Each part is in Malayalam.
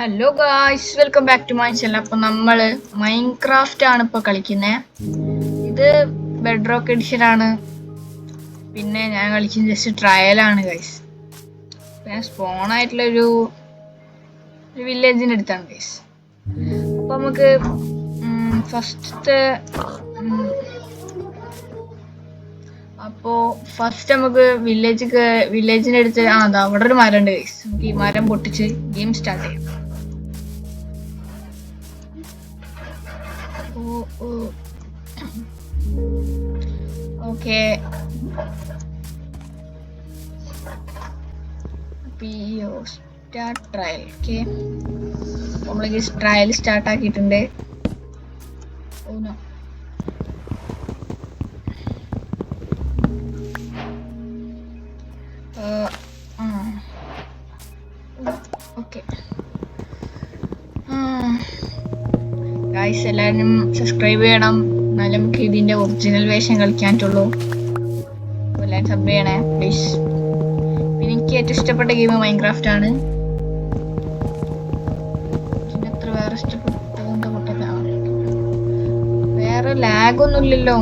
Hello guys, welcome back to my channel. അപ്പോൾ നമ്മൾ മൈൻക്രാഫ്റ്റ് ആണ് ഇപ്പോൾ കളിക്കുന്നത്. ഇത് ബെഡ് റോക്ക് എഡിഷൻ ആണ്. പിന്നെ ഞാൻ കളിക്കുന്നത് ജസ്റ്റ് ട്രയലാണ് ഗൈസ്. ഞാൻ സ്പോൺ ആയിട്ടുള്ളൊരു വില്ലേജിൻ്റെ അടുത്താണ് ഗൈസ്. അപ്പോൾ നമുക്ക് ഫസ്റ്റ് നമുക്ക് വില്ലേജിൻ്റെ അടുത്ത് അതാ അവിടെ ഒരു മരം ഉണ്ട് ഗൈസ്. നമുക്ക് ഈ മരം പൊട്ടിച്ച് ഗെയിം സ്റ്റാർട്ട് ചെയ്യാം. Okay. Start trial. Okay. നമ്മള് ട്രയൽ സ്റ്റാർട്ട് ആക്കിയിട്ടുണ്ട്. ഓക്കെ ഗായ്സ്, എല്ലാവരും സബ്സ്ക്രൈബ് ചെയ്യണം. എന്നാലും നമുക്ക് ഇതിൻ്റെ ഒറിജിനൽ വേഷം കളിക്കാൻ പറ്റുള്ളൂ. എല്ലാവരും സബ് ചെയ്യണേ പ്ലീസ്. എനിക്ക് ഏറ്റവും ഇഷ്ടപ്പെട്ട ഗെയിം മൈൻക്രാഫ്റ്റ് ആണ്. അത്ര വേറെ ഇഷ്ടപ്പെട്ടതാണ്. വേറെ ലാഗൊന്നും ഇല്ലല്ലോ.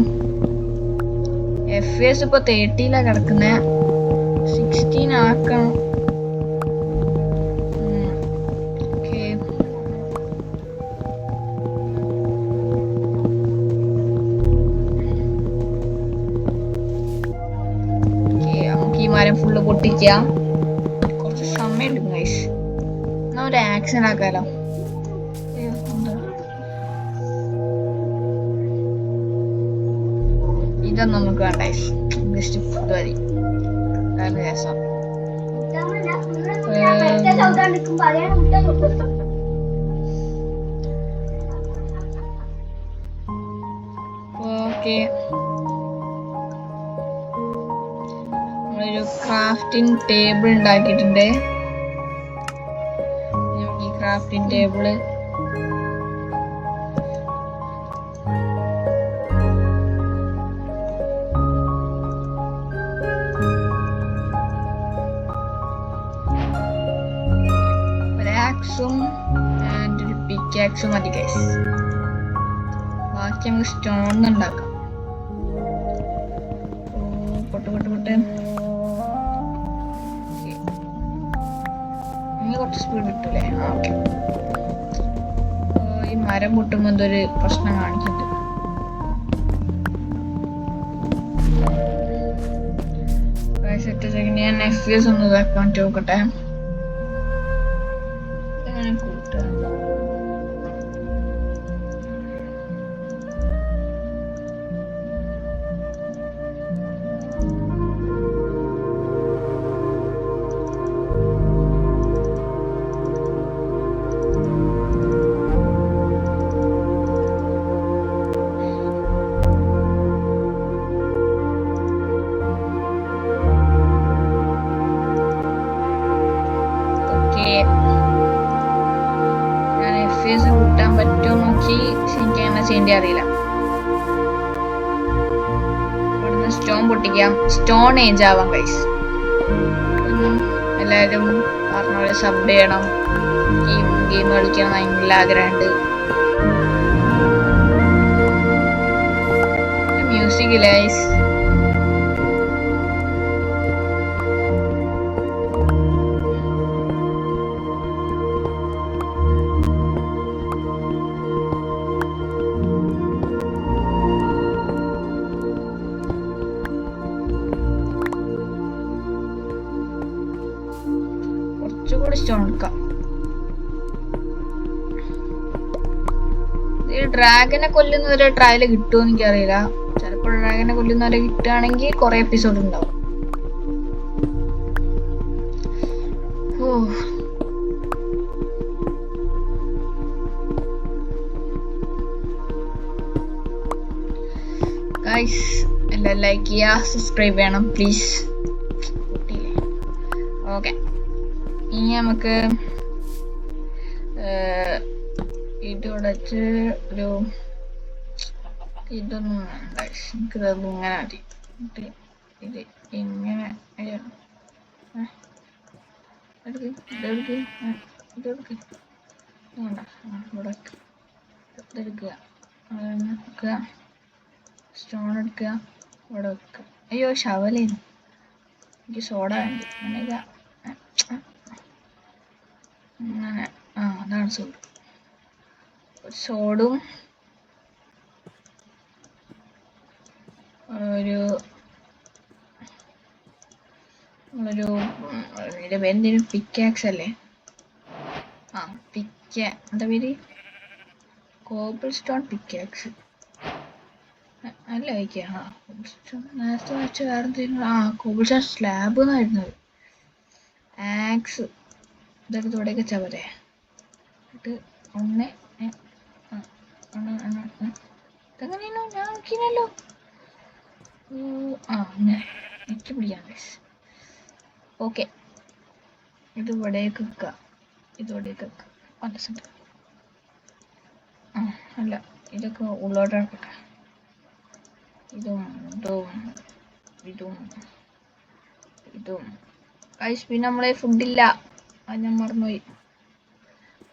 FPS ഇപ്പോൾ 30 കിടക്കുന്നത്. 16 ആക്കണം. മരം ഫുള്ള് പൊട്ടിക്കുക. കുറച്ച് സമയം എടുക്കും ഗൈസ്. എന്നാ ഒരു ആക്ഷൻ ആക്കാലോ. ഇതൊന്നും നമുക്ക് വേണ്ട ഗൈസ്. ജസ്റ്റ് ഇത് മതി. അതാണ് രസം. ഓക്കെ, ഒരു ക്രാഫ്റ്റിംഗ് ടേബിൾ ഉണ്ടാക്കിയിട്ടുണ്ട്. ഈ ക്രാഫ്റ്റിംഗ് ടേബിള് ഒരു ആക്സും ആൻഡ് ഒരു പിക്കാക്സും മതി ഗൈസ്. ബാക്കി നമുക്ക് സ്റ്റോൺ ഉണ്ടാക്കാം. കുറച്ച് സ്പീഡ് കിട്ടൂലേ? ഓക്കെ. ഈ മരം പൊട്ടുമ്പോൾ എന്തൊരു പ്രശ്നം കാണിക്കുന്നുണ്ട്. ഞാൻ FPS ഒന്ന് ഇതാക്കാൻ നോക്കട്ടെ. കൂട്ടാൻ പറ്റുമോ നോക്കി. എനിക്ക് അങ്ങനെ ചെയ്യേണ്ടി അറിയില്ല. ഇവിടുന്ന് സ്റ്റോൺ പൊട്ടിക്കാം. സ്റ്റോൺ ഏജ് ആവാം ഗൈസ്. എല്ലാവരും പറഞ്ഞ പോലെ സബ് ചെയ്യണം. ഗെയിം കളിക്കണം ഭയങ്കര ആഗ്രഹമുണ്ട്. Music guys. കുറച്ചുകൂടി സ്റ്റോൺ എടുക്കാം. ഈ ഡ്രാഗനെ കൊല്ലുന്നവരെ ട്രയല് കിട്ടുമോ എനിക്കറിയില്ല. ചിലപ്പോൾ ഡ്രാഗനെ കൊല്ലുന്നവരെ കിട്ടുകയാണെങ്കിൽ കുറെ എപ്പിസോഡ് ഉണ്ടാവും. ഗൈസ്, എല്ലാം ലൈക്ക് ചെയ്യുക, സബ്സ്ക്രൈബ് ചെയ്യണം പ്ലീസ്. ഓക്കെ, ഇനി നമുക്ക് ഇത് ഉടച്ച് ഒരു ഇതൊന്നും വേണ്ട. എനിക്കിതൊന്നും ഇങ്ങനെ മതി. ഇത് ഇങ്ങനെ ഇതെടുക്ക്. ഇവിടെ ഇതെടുക്കുക, വെക്കുക, സ്റ്റോൺ എടുക്കുക, ഇവിടെ വെക്കുക. അയ്യോ ശവലേന്ന്, എനിക്ക് സോഡ വേണ്ടി അങ്ങനെ അങ്ങനെ. അതാണ് സോഡ്. സോഡും ഒരു ഇതിൻ്റെ പേരെന്തേലും പിക്കാക്സ് അല്ലേ? എന്താ പേര്? കോബിൾ സ്റ്റോൺ പിക്കാക്സ് അല്ല വയ്ക്കുക. നേരത്തെ വെച്ച വേറെ എന്തെങ്കിലും. കോബിൾ സ്റ്റോൺ സ്ലാബ് എന്നായിരുന്നത്. ആക്സ് ഇതൊക്കെ തുടയൊക്കെ ചവരെ ഇത് ഇതെങ്ങനെയാണോ ഞാൻ നോക്കിയല്ലോ. എനിക്ക് പിടിക്കാം. ഓക്കെ, ഇത് ഇവിടേക്ക് വെക്കുക, ഇതിവിടേക്ക് വെക്കുക. അല്ല, ഇതൊക്കെ ഉള്ളോട്ട് എടുക്കട്ടെ. ഇതും ഇതും ഇതും ഇതും. പിന്നെ നമ്മളെ ഫുഡില്ല, അത് ഞാൻ മറന്നുപോയി.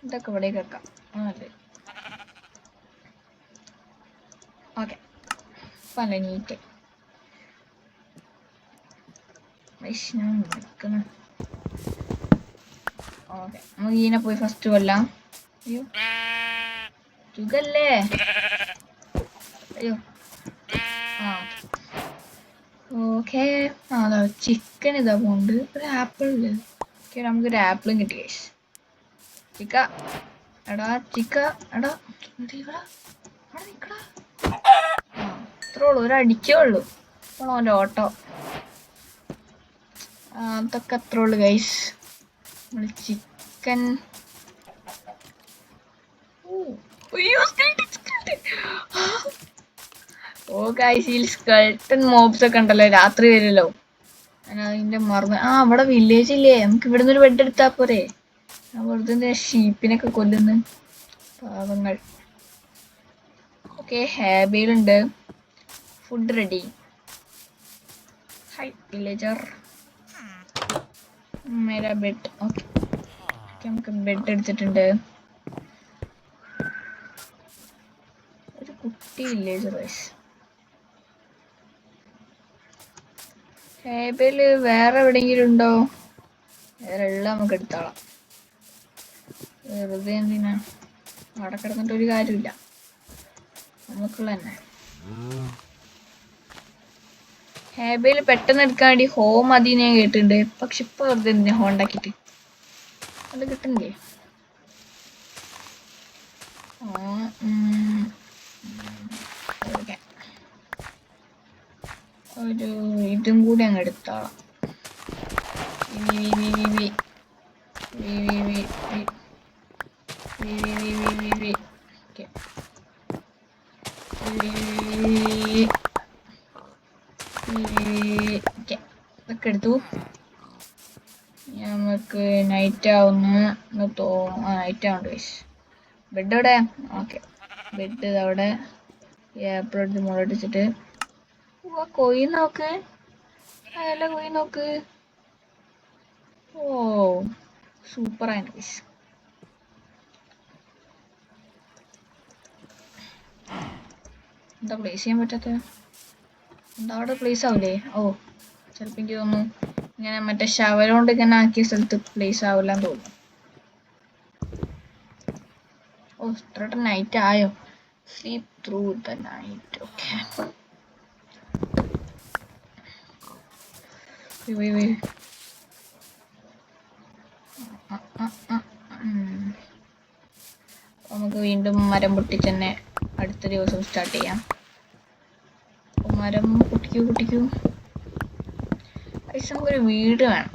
ഇതൊക്കെ ഇവിടേക്ക് വെക്കാം. അതെ, ഓക്കെ. പല നീറ്റ് ഞാൻ നിൽക്കണം. ഓക്കെ, നമുക്ക് ഇതിനെ പോയി ഫസ്റ്റ് കൊല്ലാം. അയ്യോ സുഖല്ലേ? അയ്യോ ഓക്കെ. അതാ ചിക്കൻ ഇതാ പോണ്ട്. ഒരു ആപ്പിൾ ഇല്ല. നമുക്കൊരു ആപ്പിളും കിട്ടി. ചിക്ക എടാ, ചിക്ക എടാ, അത്രേ ഉള്ളൂ, ഒരടിക്കേ ഉള്ളൂ. അപ്പോൾ അവൻ്റെ ഓട്ടോ അതൊക്കെ അത്രേ ഉള്ളൂ ഗൈസ്. നമ്മൾ ചിക്കൻ ഗൈസ്, ഈ സ്കെൽട്ടൺ മോബ്സ് ഒക്കെ ഉണ്ടല്ലോ, രാത്രി വരുമല്ലോ. അതിന്റെ മറന്ന് അവിടെ വില്ലേജ് ഇല്ലേ? നമുക്ക് ഇവിടുന്ന് ഒരു ബെഡ് എടുത്താ പോരെ? വെറുതെ ഷീപ്പിനൊക്കെ കൊല്ലുന്നു പാവങ്ങൾ. ഓക്കെ, ഹാബിയിലുണ്ട്. Food ready. ഹൈ വില്ലേജർ, മേരാ ബെഡ്. ഓക്കെ, നമുക്ക് ബെഡ് എടുത്തിട്ടുണ്ട്. ഒരു കുട്ടി വില്ലേജർ വൈസ്. ഹാബിയില് വേറെ എവിടെയെങ്കിലും ഉണ്ടോ? വേറെ ഉള്ള നമുക്ക് എടുത്തോളാം. വെറുതെ എന്തിനാ അവിടെ കിടന്നിട്ട് ഒരു കാര്യമില്ല, നമുക്കുള്ള തന്നെ. ഹാബിയിൽ പെട്ടെന്ന് എടുക്കാൻ വേണ്ടി ഹോം മതി ഞാൻ കേട്ടിട്ടുണ്ട്. പക്ഷെ ഇപ്പൊ വെറുതെ എന്തിനാ ഹോം ഉണ്ടാക്കിട്ട് അത് കിട്ടുന്നില്ലേ? ഒരു ഇതും കൂടി അങ്ങ് എടുത്തോളാം. ഇതൊക്കെ എടുത്തു. നമുക്ക് നൈറ്റ് ആവുന്നു തോന്നുന്നു. നൈറ്റ് ആവുന്നുണ്ട് ഗൈസ്. ബെഡ് എവിടെ? ഓക്കെ, ബെഡ് അവിടെ. ആപ്പിൾ എടുത്ത് മുളടിച്ചിട്ട് കൊയി നോക്ക്. അതെല്ലാം കൊയി നോക്ക്. ഓ സൂപ്പറാണ് ഗൈസ്. എന്താ പ്ലേസ് ചെയ്യാൻ പറ്റാത്ത? എന്താ അവിടെ പ്ലേസ് ആവില്ലേ? ചിലപ്പോൾ എനിക്ക് തോന്നുന്നു ഇങ്ങനെ മറ്റേ ഷവർ ഇങ്ങനെ ആക്കിയ സ്ഥലത്ത് പ്ലേസ് ആവില്ലെന്ന് തോന്നുന്നു. ഇത്ര നൈറ്റ് ആയോ? Sleep through the night. Okay, നമുക്ക് വീണ്ടും മരം പൊട്ടിച്ച് തന്നെ അടുത്ത ദിവസം സ്റ്റാർട്ട് ചെയ്യാം. മരം പൊട്ടിക്കൂ. പൈസ നമുക്കൊരു വീട് വേണം.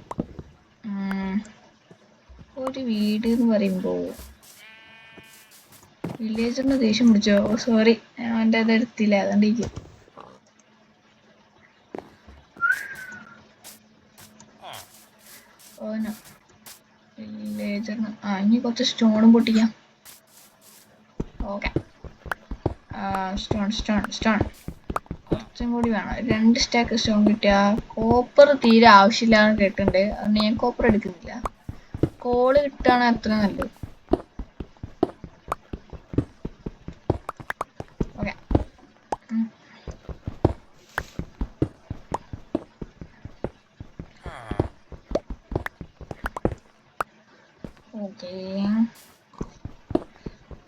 ഒരു വീട് എന്ന് പറയുമ്പോൾ വില്ലേജറിന് ദേഷ്യം പിടിച്ചോ? സോറി, അവൻ്റെ അത് എടുത്തില്ല, അതുകൊണ്ടിരിക്കും. വില്ലേജറിന് ഇനി കുറച്ച് സ്റ്റോണും പൊട്ടിക്കാം. ഓക്കെ, സ്റ്റോൺ കുറച്ചും കൂടി വേണം. 2 സ്റ്റാക്ക് സ്റ്റോൺ കിട്ടിയ. കോപ്പർ തീരെ ആവശ്യമില്ലാന്ന് കേട്ടിട്ടുണ്ട്, അതുകൊണ്ട് ഞാൻ കോപ്പർ എടുക്കുന്നില്ല. കോള് കിട്ടുകയാണെങ്കിൽ അത്ര നല്ലത്.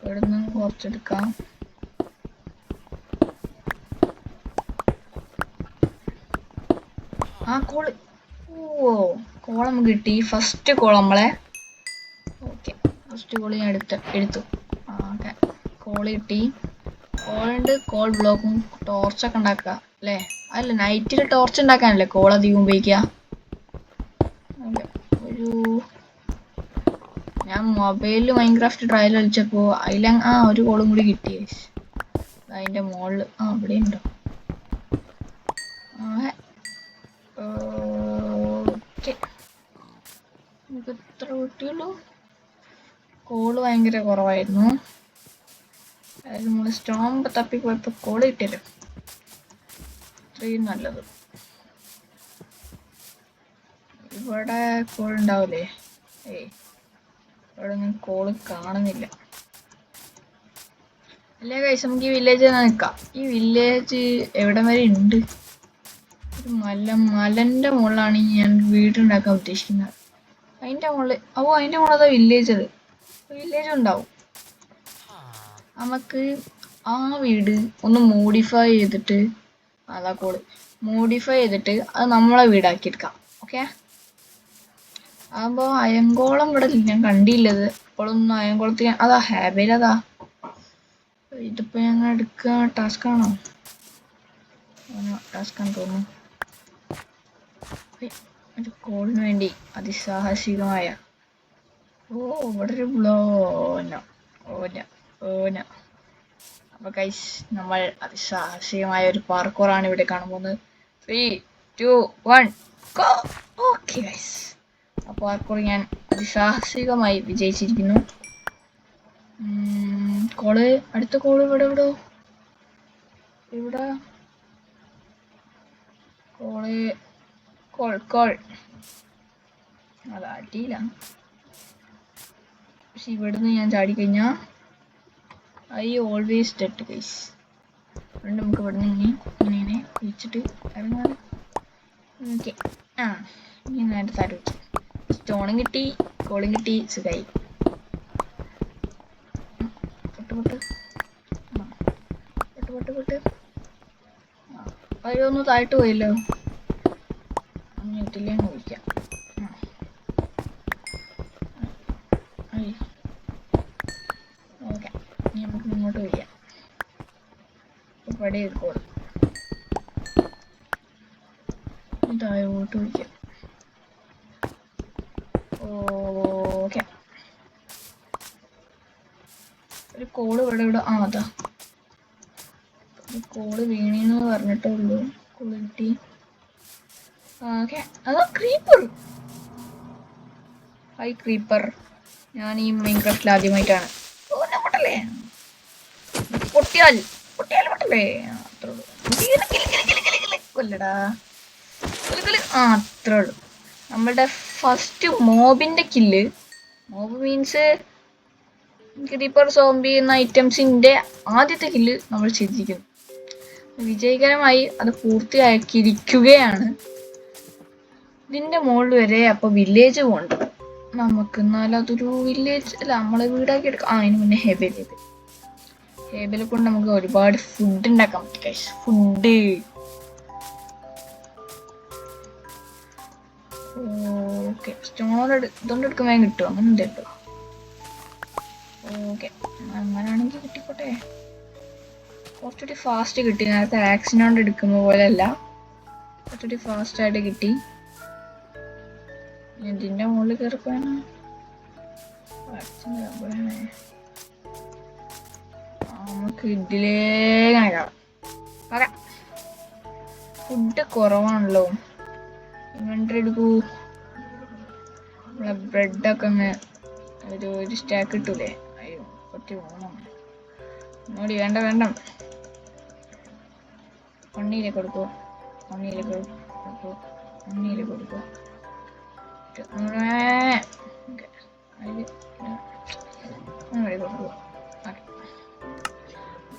ഇവിടുന്ന് കുറച്ചെടുക്കാം. ആ കോള്, കോൾ നമുക്ക് കിട്ടി. ഫസ്റ്റ് കോൾ നമ്മളെ. ഓക്കെ, ഫസ്റ്റ് കോൾ ഞാൻ എടുത്തു. ഓക്കെ, കോൾ കിട്ടി. കോളുണ്ട്, കോൾ ബ്ലോക്കും ടോർച്ചൊക്കെ ഉണ്ടാക്കുക അല്ലേ? അല്ല, നൈറ്റിൽ ടോർച്ച് ഉണ്ടാക്കാനല്ലേ കോൾ അധികം ഉപയോഗിക്കുക. ഞാൻ മൊബൈലിൽ മൈൻക്രാഫ്റ്റ് ട്രയൽ കളിച്ചപ്പോൾ അതിൽ ഒരു കോളും കൂടി കിട്ടി. അതിൻ്റെ മുകളിൽ അവിടെ ഉണ്ടോ? ഓക്കെ, നമുക്ക് എത്ര കിട്ടിയുള്ളൂ? കോള് ഭയങ്കര കുറവായിരുന്നു. അതായത് നമ്മൾ സ്റ്റോം തപ്പിപ്പോയപ്പോൾ കോള് കിട്ടിയല്ലോ, ഇത്രയും നല്ലത്. ഇവിടെ കോൾ ഉണ്ടാവില്ലേ? ഇവിടെ ഒന്നും കോള് കാണുന്നില്ല. അല്ലേ ഗൈസ്, നമുക്ക് ഈ വില്ലേജ് തന്നെ നിൽക്കാം. ഈ വില്ലേജ് എവിടെ വരെ ഉണ്ട്? ഒരു മലൻ്റെ മുകളിലാണ് ഞാൻ വീടുണ്ടാക്കാൻ ഉദ്ദേശിക്കുന്നത്. അതിൻ്റെ മുകളിൽ അതിൻ്റെ മുകളിൽ അതാ വില്ലേജ്. വില്ലേജ് ഉണ്ടാവും. നമുക്ക് ആ വീട് ഒന്ന് മോഡിഫൈ ചെയ്തിട്ട്, അതാ കോള് മോഡിഫൈ ചെയ്തിട്ട് അത് നമ്മളെ വീടാക്കിയെടുക്കാം. ഓക്കെ, അതാകുമ്പോൾ അയങ്കോളം ഇവിടെ ഞാൻ കണ്ടില്ലത്. ഇപ്പോഴൊന്നും അയങ്കോളത്തിൽ അതാ ഹാബിലതാ. ഇതിപ്പോൾ ഞങ്ങൾ എടുക്കുക ടാസ്കാണോ? ടാസ്കാന്ന് തോന്നുന്നു. ഒരു കോളിന് വേണ്ടി അതിസാഹസികമായ ഇവിടെ ഒരു ഓന. അപ്പൊ ഗൈസ്, നമ്മൾ അതിസാഹസികമായ ഒരു പാർക്കോറാണ് ഇവിടെ കാണാൻ പോകുന്നത്. 3, 2, 1 ഗോ. ഓക്കെ ഗൈസ്, ആ പാർക്കോർ ഞാൻ അതിസാഹസികമായി വിജയിച്ചിരിക്കുന്നു. കോള്, അടുത്ത കോള് ഇവിടെ കോൾ അത് അടിയിലാണ്. പക്ഷെ ഇവിടുന്ന് ഞാൻ ചാടിക്കഴിഞ്ഞാ ഐ ഓൾവേസ് ഡെഡ് ഗൈസ്. അതുകൊണ്ട് നമുക്ക് ഇവിടുന്ന് ഇങ്ങനെ വിളിച്ചിട്ട് ഇറങ്ങാം. ഓക്കെ, ഇനി നേരത്തെ താഴെ വെച്ചു. സ്റ്റോണും കിട്ടി, കോളും കിട്ടി, സുഖായി. പൊട്ട് അതൊന്ന് താഴ്ത്തു പോയല്ലോ. ഇട്ടില്ലേ വിളിക്കാം. ഓക്കെ, ഇനി നമുക്ക് മുന്നോട്ട് വിളിക്കാം. പടി കോൾ താഴോട്ട് വിളിക്കാം. ഓക്കെ, ഒരു കോള് ഇവിടെ അതാ കോള് വീണെന്ന് പറഞ്ഞിട്ടേ ഉള്ളൂ. കോള് കിട്ടി. ഓക്കെ, അതാ ക്രീപ്പർ. ഹൈ ക്രീപ്പർ, ഞാൻ ഈ മൈൻക്രാഫ്റ്റിൽ ആദ്യമായിട്ടാണ്. പൊട്ടല്ലേ, പൊട്ടിയാൽ പൊട്ടല്ലേ, കൊല്ലടാ. അത്രേ ഉള്ളൂ. നമ്മളുടെ ഫസ്റ്റ് മോബിന്റെ kill. Mob means creeper, zombie എന്ന ഐറ്റംസിന്റെ ആദ്യത്തെ കില്ല് നമ്മൾ ചെയ്തിരിക്കുന്നു. വിജയകരമായി അത് പൂർത്തിയാക്കിയിരിക്കുകയാണ്. ഇതിന്റെ മുകളിൽ വരെ അപ്പൊ വില്ലേജ് കൊണ്ട് നമുക്ക് എന്നാലും അതൊരു വില്ലേജ് അല്ല, നമ്മളെ വീടാക്കി എടുക്കാം. അതിന് മുന്നേ ഹേബിലെ കൊണ്ട് നമുക്ക് ഒരുപാട് ഫുഡ് ഉണ്ടാക്കാൻ പറ്റും. ഫുഡ് ഓക്കെ, സ്റ്റോണോട് ഇതുകൊണ്ട് എടുക്കുമ്പോൾ കിട്ടും. അങ്ങനെ ഉണ്ട് കേട്ടോ. ഓക്കെ, അങ്ങനാണെങ്കിൽ കിട്ടിക്കോട്ടെ. കുറച്ചുകൂടി ഫാസ്റ്റ് കിട്ടി. നേരത്തെ ആക്സിനോണ്ട് എടുക്കുന്ന പോലെ അല്ല, കുറച്ചുകൂടി ഫാസ്റ്റ് ആയിട്ട് കിട്ടി. ഇതിന്റെ മുകളിൽ കയറിപ്പോയാണ്. നമുക്ക് ഇതിലേ ഫുഡ് കുറവാണല്ലോ. ഇൻവെന്ററി എടുക്കൂ. നമ്മളെ ബ്രെഡൊക്കെ ഒന്ന് ഒരു സ്റ്റാക്ക് കിട്ടൂലേ? അയ്യോ, കുറച്ച് പോകണം. നോടി, വേണ്ട പണിയിലേക്ക് കൊടുക്കൂ.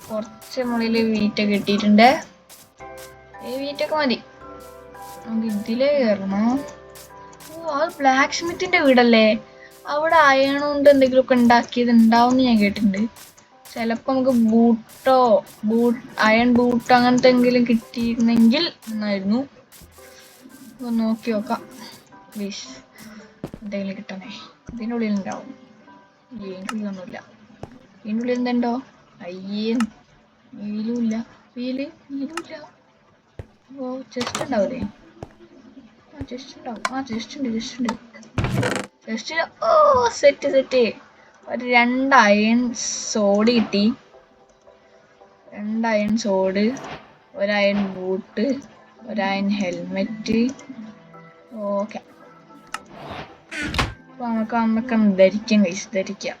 കുറച്ച് മുകളിൽ വീറ്റൊക്കെ കിട്ടിയിട്ടുണ്ട്. വീറ്റൊക്കെ മതി. നമുക്ക് ഇതിലേ കയറണം. അത് ബ്ലാക്ക് സ്മിത്തിന്റെ വീടല്ലേ? അവിടെ അയൺ കൊണ്ട് എന്തെങ്കിലുമൊക്കെ ഉണ്ടാക്കിയത് ഉണ്ടാവും ഞാൻ കേട്ടിട്ടുണ്ട്. ചിലപ്പോൾ നമുക്ക് അയൺ ബൂട്ടോ അങ്ങനത്തെ എന്തെങ്കിലും കിട്ടിയിരുന്നെങ്കിൽ എന്നായിരുന്നു. നോക്കി നോക്കാം പ്ലീസ്. എന്തെങ്കിലും കിട്ടണേ. ഇതിൻ്റെ ഉള്ളിൽ ഉണ്ടാവും. ഒന്നുമില്ല. ഇതിൻ്റെ ഉള്ളിൽ എന്തുണ്ടോ? അയ്യേ, വീലുമില്ല. വീലുമില്ല. ഓ, ചെസ്റ്റ് ഉണ്ടാവില്ലേ? ചെസ്റ്റ് ഉണ്ടാവും. ചെസ്റ്റ്. Oh, set. ഒരു 2 അയൺ സോഡ് കിട്ടി. 2 iron sword, 1 iron boot, 1 iron helmet. Okay, അപ്പൊ നമുക്ക് ധരിക്കാം.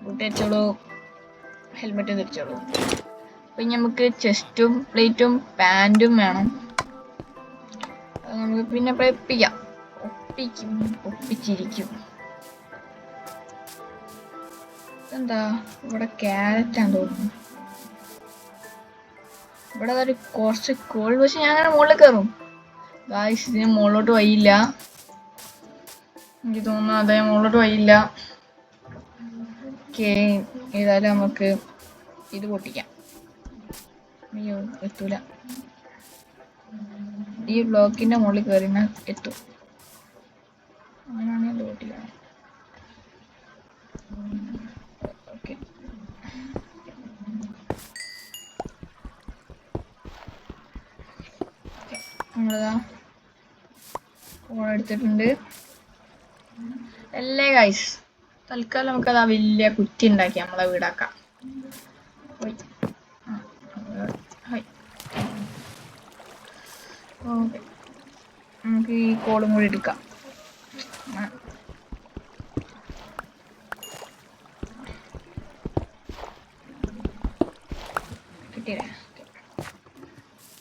Boot ധരിച്ചോളൂ, helmet ധരിച്ചോളൂ. അപ്പൊ നമുക്ക് ചെസ്റ്റും പ്ലേറ്റും പാൻറ്റും വേണം. നമുക്ക് പിന്നെ ഒപ്പിച്ചിരിക്കും. എന്താ ഇവിടെ ക്യാരറ്റാന്ന് തോന്നുന്നു. ഇവിടെ ഒരു കുറച്ച് കോൾ, പക്ഷെ ഞാൻ അങ്ങനെ മുകളിൽ കയറും. ഗായ്സ്, ഇതിന് മുകളിലോട്ട് വഴിയില്ല. എനിക്ക് തോന്നുന്നു അതെ, മുകളിലോട്ട് വഴിയില്ല. ഓക്കെ, ഏതായാലും നമുക്ക് ഇത് പൊട്ടിക്കാം. അയ്യോ, എത്തൂല. ഈ ബ്ലോക്കിന്റെ മുകളിൽ കയറി എത്തും. അങ്ങനെയാണെങ്കിൽ പൊട്ടിക്കാം. ഓക്കെ, നമ്മളിതാ ഫോൺ എടുത്തിട്ടുണ്ട്. അല്ലേ ഗൈസ്, തൽക്കാലം നമുക്കത് ആ വലിയ കുറ്റി ഉണ്ടാക്കി നമ്മളെ വീടാക്കാം. ഓക്കെ, നമുക്ക് ഈ കോളും കൂടി എടുക്കാം. കിട്ടിയില്ലേ?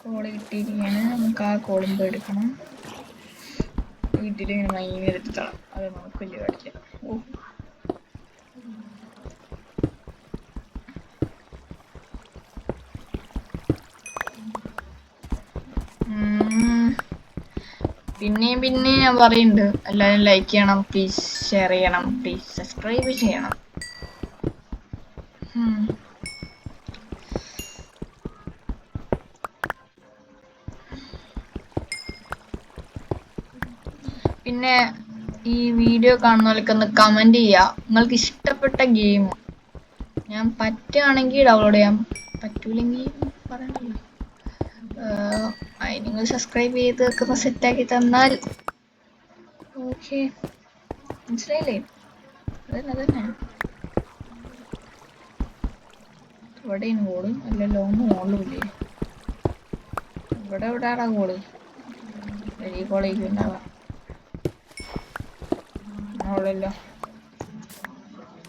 കോള് കിട്ടിയിരിക്കുകയാണ്. നമുക്ക് ആ കോളും പോയി എടുക്കണം. വീട്ടിലിങ്ങനെ മൈനെ എടുത്തോളാം. അത് നമുക്ക് വലിയ കാണില്ല. ഓ, പിന്നെ ഞാൻ പറയുന്നുണ്ട്, എല്ലാവരും ലൈക്ക് ചെയ്യണം പ്ലീസ്, ഷെയർ ചെയ്യണം പ്ലീസ്, സബ്സ്ക്രൈബ് ചെയ്യണം. പിന്നെ ഈ വീഡിയോ കാണുന്നവർക്ക് ഒന്ന് കമൻറ്റ് ചെയ്യുക, നിങ്ങൾക്ക് ഇഷ്ടപ്പെട്ട ഗെയിം. ഞാൻ പറ്റുകയാണെങ്കിൽ ഡൗൺലോഡ് ചെയ്യാം, പറ്റൂലെങ്കിൽ പറയണല്ലോ. നിങ്ങൾ സബ്സ്ക്രൈബ് ചെയ്ത് വെക്കുന്ന സെറ്റാക്കി തന്നാൽ ഓക്കെ. മനസ്സിലായില്ലേ? അതന്നെ. ഇവിടെയും കോള് അല്ലല്ലോ, മോളിലുമില്ലേ? ഇവിടെ എവിടെയാടാ കോള്? വലിയ കോളേജ് ഉണ്ടാവാം. മോളല്ലോ,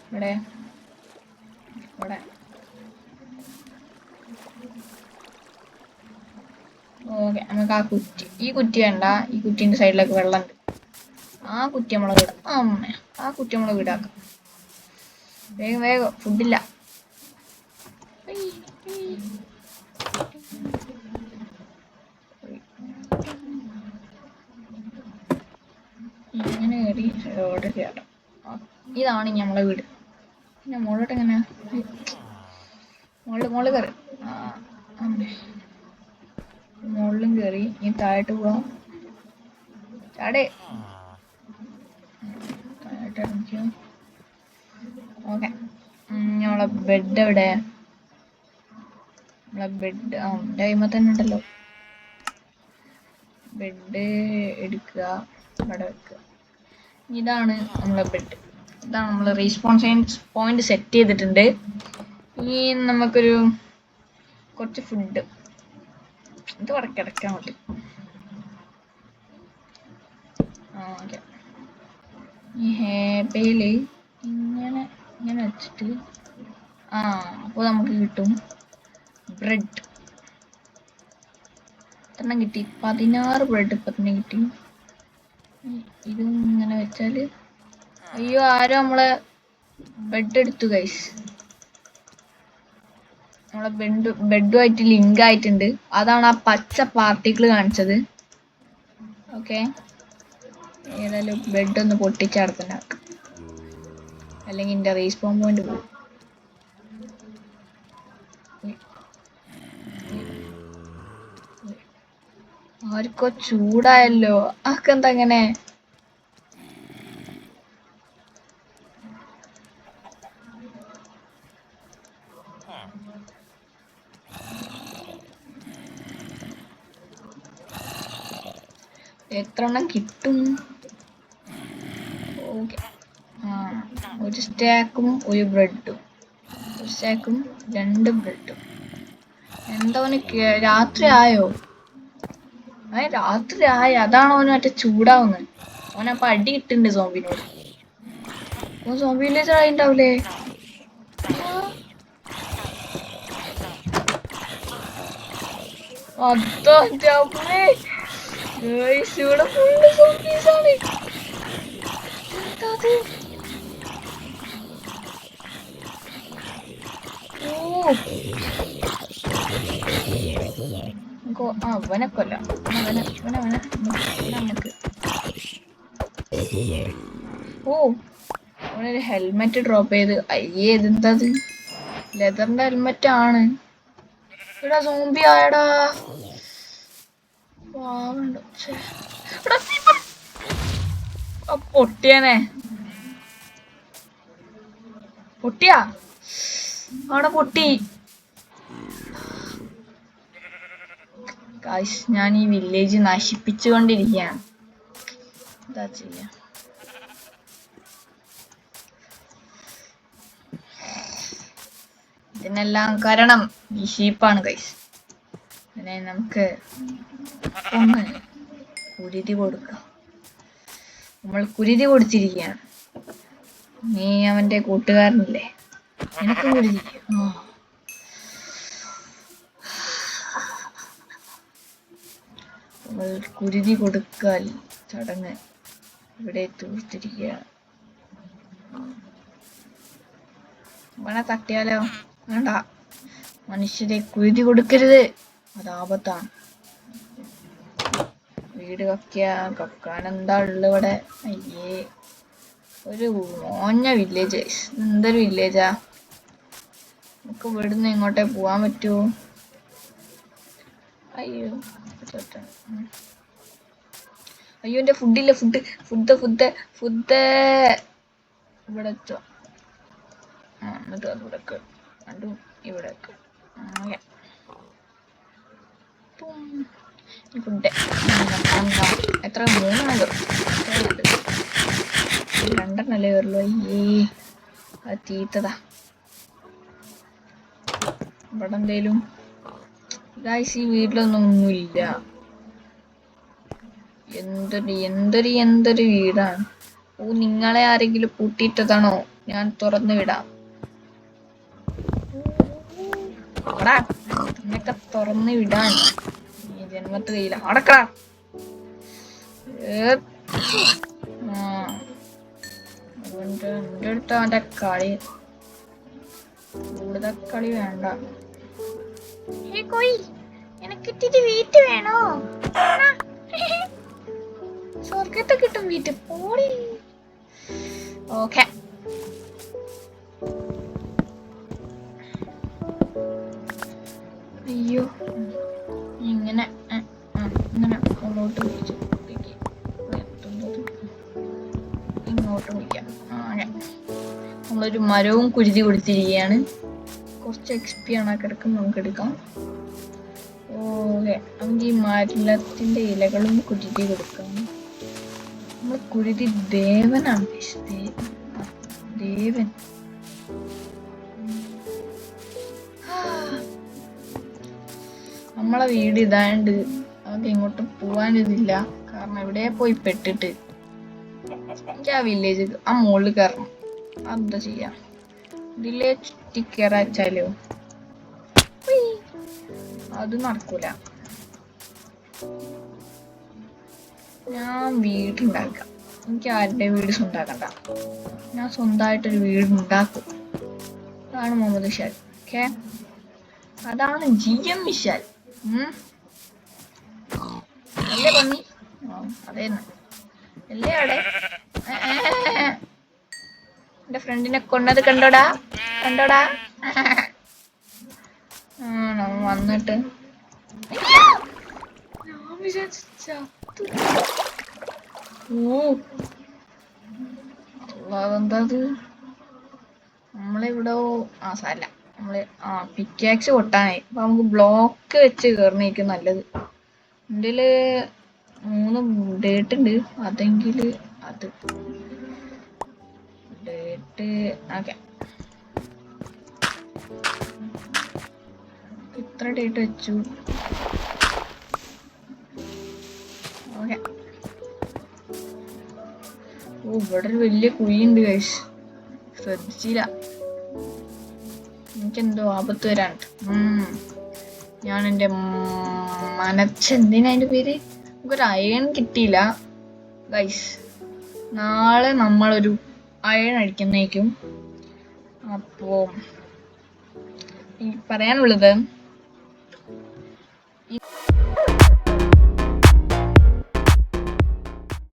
ഇവിടെ ഓക്കെ. നമുക്ക് ആ കുറ്റി, ഈ കുറ്റി വേണ്ട. ഈ കുറ്റീൻ്റെ സൈഡിലേക്ക് വെള്ളമുണ്ട്. ആ കുറ്റി നമ്മളെ വീടാം. അമ്മേ, ആ കുറ്റി നമ്മളെ വീടാക്കാം. വേഗം ഫുഡില്ല. ഇങ്ങനെ കയറി റോഡ് കയറാം. ഇതാണ് നമ്മളെ വീട്. പിന്നെ മുകളിലോട്ട് എങ്ങനെ? മുകളിൽ കയറി. മുകളിലും കയറി. ഇനി താഴോട്ട് പോവാം. താഴെ താഴോട്ട് ഇറങ്ങിക്കോ. ഓക്കെ, നമ്മളെ ബെഡ് എവിടെ? നമ്മളെ ബെഡ് എൻ്റെ കൈമ തന്നെ ഉണ്ടല്ലോ. ബെഡ് എടുക്കുക, ഇവിടെ വെക്കുക. ഇതാണ് നമ്മളെ ബെഡ്. ഇതാണ് നമ്മൾ റെസ്പോൺസ് പോയിന്റ് സെറ്റ് ചെയ്തിട്ടുണ്ട്. ഇനി നമുക്കൊരു കുറച്ച് ഫുഡ് ഇത് കിടക്കാൻ പറ്റും. ഓക്കെ, ഈ ഹേബയില് ഇങ്ങനെ വെച്ചിട്ട് അപ്പോൾ നമുക്ക് കിട്ടും ബ്രെഡ്. എത്ര കിട്ടി? 16 ബ്രെഡ് ഇപ്പം കിട്ടി. ഇതും ഇങ്ങനെ വെച്ചാൽ, അയ്യോ, ആരോ നമ്മളെ ബെഡ് എടുത്തു ഗൈസ്. നമ്മളെ ബെഡുമായിട്ട് ലിങ്ക് ആയിട്ടുണ്ട്. അതാണ് ആ പച്ച പാർട്ടിക്കിൾ കാണിച്ചത്. ഓക്കെ, ഏതായാലും ബെഡ് ഒന്ന് പൊട്ടിച്ചടക്കണ്ടാക്കാം, അല്ലെങ്കിൽ എൻ്റെ റീസ്പോൺ പോയിന്റ് പോകും. ആർക്കോ ചൂടായല്ലോ, ആക്കെന്താ അങ്ങനെ? എത്ര എണ്ണം കിട്ടും? ഓക്കെ, ഒരു സ്റ്റാക്കും ഒരു ബ്രെഡും, ഒരു സ്റ്റാക്കും 2 ബ്രെഡും. എന്താ രാത്രി ആയോ? രാത്രി ആയി, അതാണ് അവന് മറ്റേ ചൂടാവുന്നത്. അവനപ്പൊ അടി കിട്ടുന്നുണ്ട് സോംബിനോട്. Zombie villager ആയിണ്ടാവൂലേ? ഇവിടെ ഫുള്ള് സോംബീസ് ആണ്. അവനെ കൊല്ലാം, നമുക്ക്. അവനൊരു ഹെൽമെറ്റ് ഡ്രോപ്പ് ചെയ്ത്. അയ്യേ, ഇതെന്തത്? ലെതറിന്റെ ഹെൽമെറ്റ് ആണ്. ഇവിടെ സോംബി ആയടാ. പൊട്ടിയാനെ, പൊട്ടിയാ അവിടെ പൊട്ടി. ഞാൻ ഈ വില്ലേജ് നശിപ്പിച്ചുകൊണ്ടിരിക്കുകയാണ്. എന്താ ചെയ്യാ? ഇതിനെല്ലാം കാരണം ഈ ഷീപ്പാണ് ഗൈസ്. പിന്നെ നമുക്ക് ഒന്ന് കുരുതി കൊടുക്കാം. നമ്മൾ കുരുതി കൊടുത്തിരിക്കുകയാണ്. നീ അവന്റെ കൂട്ടുകാരനല്ലേ, എനിക്ക് കുരുതി. നമ്മൾ കുരുതി കൊടുക്കാൻ ചടങ്ങ് ഇവിടെ തീർത്തിരിക്കുകയാണ്. അവനെ തട്ടിയാലോ? വേണ്ട, മനുഷ്യരെ കുരുതി കൊടുക്കരുത്, അത് ആപത്താണ്. വീട് കക്കാൻ എന്താ ഉള്ളത് ഇവിടെ? അയ്യേ, ഒരു മോഞ്ഞ വില്ലേജ്. എന്തൊരു വില്ലേജാ? നമുക്ക് ഇവിടുന്ന് ഇങ്ങോട്ടേ പോവാൻ പറ്റുമോ? അയ്യോ, അയ്യോ, എന്റെ ഫുഡില്ല. ഫുഡ് ഇവിടെ എത്തുക. എന്നിട്ട് ഇവിടേക്ക് രണ്ടും ഇവിടേക്ക്. ഫുഡ് എത്ര? 3 2 വരുള്ളൂ. അയ്യേ, അത് തീറ്റതാ. ഇവിടെ എന്തേലും ഗായ്സ്, ഈ വീട്ടിലൊന്നും ഒന്നുമില്ല. എന്തൊരു വീടാണ്. നിങ്ങളെ ആരെങ്കിലും പൂട്ടിയിട്ടതാണോ? ഞാൻ തുറന്നു വിടാം. എന്നൊക്കെ തുറന്നു വിടാൻ ഈ ജന്മത്ത് കയ്യില. അടക്കടാ. എന്റെ അടുത്ത് അവന്റെ കളി, കൂടുതൽ കളി വേണ്ട. എനിക്കിട്ടിട്ട് വീട്ട് വേണോ? സ്വർഗത്തെ കിട്ടും വീട്ട്. പോടി. ഓക്കെ, അയ്യോ, ഇങ്ങനെ മുന്നോട്ട് വിളിച്ചു ഇങ്ങോട്ട് വിളിക്കാം. നമ്മളൊരു മരവും കുരുതി കൊടുത്തിരിക്കുകയാണ്. കുറച്ച് XP ആണ് കിടക്കും, നമുക്ക് എടുക്കാം. ഓക്കെ, നമുക്ക് ഈ മരത്തിന്റെ ഇലകളും കുരുതി കൊടുക്കാം. നമ്മൾ കുരുതി ദേവനാണ്. ദേവൻ. നമ്മളെ വീട് ഇതാണ്ട് നമുക്ക് ഇങ്ങോട്ട് പോവാനിതില്ല. കാരണം ഇവിടെ പോയി പെട്ടിട്ട് എനിക്ക് ആ വില്ലേജ് ആ മുകളിൽ കയറണം. അതെന്താ ചെയ്യാ? ഇതിലേ ചുറ്റി കയറാച്ചാലോ? അത് നടക്കൂല. ഞാൻ വീടുണ്ടാക്കാം. എനിക്ക് ആരുടെ വീട് ഉണ്ടാക്കണ്ട. ഞാൻ സ്വന്തമായിട്ടൊരു വീട് ഉണ്ടാക്കും. അതാണ് മുഹമ്മദ് വിശാൽ. ഓക്കെ, അതാണ് GM വിശാൽ. അല്ലേ പന്നി? അതേന്ന്. അല്ലേ അവിടെ എന്റെ ഫ്രണ്ടിനെ കൊന്നത് കണ്ടോടാ കണ്ടോടാ ആണോ വന്നിട്ട് ഞാൻ വിചാരിച്ചു അതെന്താത് നമ്മളിവിടെ സാരല്ല നമ്മള് പിക്കാക്സ് പൊട്ടാനായി അപ്പൊ നമുക്ക് ബ്ലോക്ക് വെച്ച് കയറുന്നതായിരിക്കും നല്ലത്. എൻ്റെ 3 ഡേറ്റ് ഉണ്ട്. അതെങ്കില് അത് ഡേറ്റ് ഓക്കെ ഇത്ര ഡേറ്റ് വെച്ചു. ഓക്കെ ഇവിടെ ഒരു വലിയ കുഴിയുണ്ട് ഗൈസ്, ശ്രദ്ധിച്ചില്ല. എനിക്കെന്തോ ആപത്ത് വരാനുണ്ട്. ഞാൻ എൻ്റെ എന്തിനാ അതിൻ്റെ പേര്, നമുക്കൊരു അയൺ കിട്ടിയില്ല ഗൈസ്. നാളെ നമ്മളൊരു അയൺ അടിക്കുന്നേക്കും. അപ്പോൾ ഈ പറയാനുള്ളത്